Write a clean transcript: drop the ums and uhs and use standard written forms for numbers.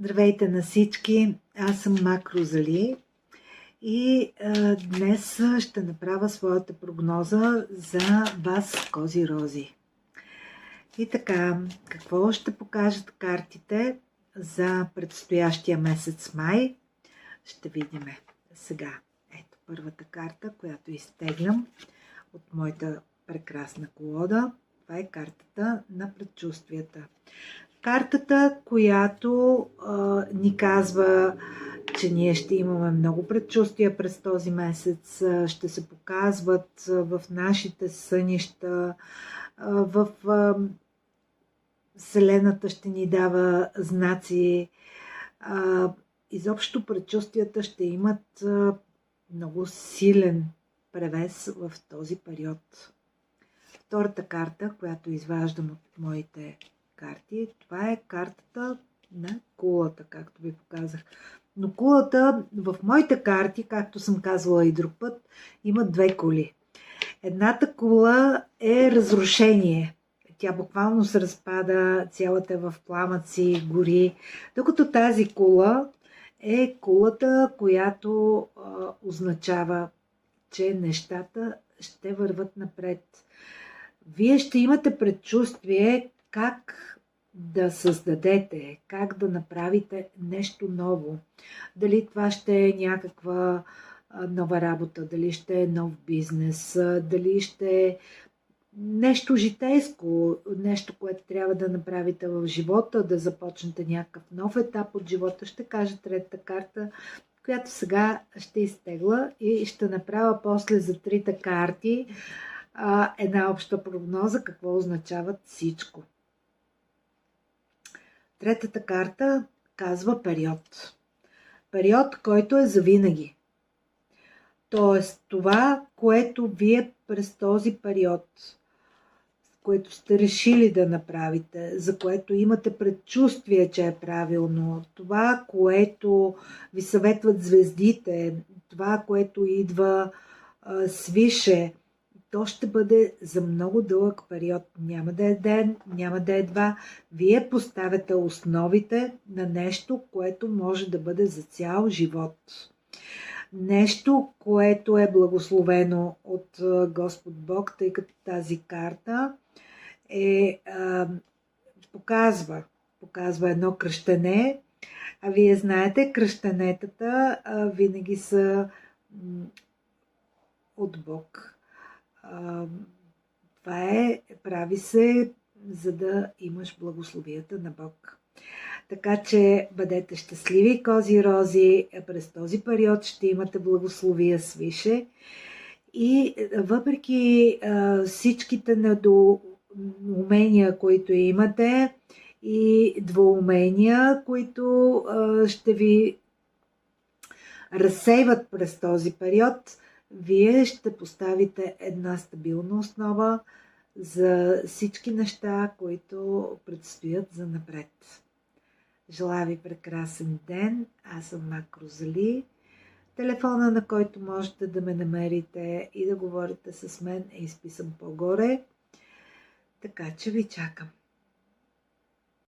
Здравейте на всички, аз съм Мак Розали и днес ще направя своята прогноза за вас, Кози Рози. И така, какво ще покажат картите за предстоящия месец май? Ще видим сега. Ето първата карта, която изтеглям от моята прекрасна колода. Това е картата на предчувствията. Картата, която ни казва, че ние ще имаме много предчувствия през този месец, ще се показват в нашите сънища, в Вселената ще ни дава знаци. Изобщо предчувствията ще имат много силен превес в този период. Втората карта, която изваждам от моите карти, това е картата на кулата, както ви показах. Но кулата в моите карти, както съм казвала и друг път, има две кули. Едната кула е разрушение. Тя буквално се разпада, цялата в пламъци, гори. Докато тази кула е кулата, която означава, че нещата ще върват напред. Вие ще имате предчувствие как да създадете, как да направите нещо ново. Дали това ще е някаква нова работа, дали ще е нов бизнес, дали ще е нещо житейско, нещо, което трябва да направите в живота, да започнете някакъв нов етап от живота. Ще кажа третата карта, която сега ще изтегла и ще направя после за трите карти една обща прогноза, какво означават всичко. Третата карта казва период. Период, който е завинаги. Тоест това, което вие през този период, което сте решили да направите, за което имате предчувствие, че е правилно, това, което ви съветват звездите, това, което идва свише, то ще бъде за много дълъг период. Няма да е ден, няма да е два. Вие поставяте основите на нещо, което може да бъде за цял живот. Нещо, което е благословено от Господ Бог, тъй като тази карта показва едно кръщене. А вие знаете, кръщенетата винаги са от Бог. Това прави се, за да имаш благословията на Бог. Така че бъдете щастливи, Кози Рози, през този период ще имате благословия свише и въпреки всичките недоумения, които имате и двоумения, които ще ви разсейват през този период, вие ще поставите една стабилна основа за всички неща, които предстоят за напред. Желая ви прекрасен ден. Аз съм Мак Розали. Телефона, на който можете да ме намерите и да говорите с мен, е изписан по-горе. Така че ви чакам.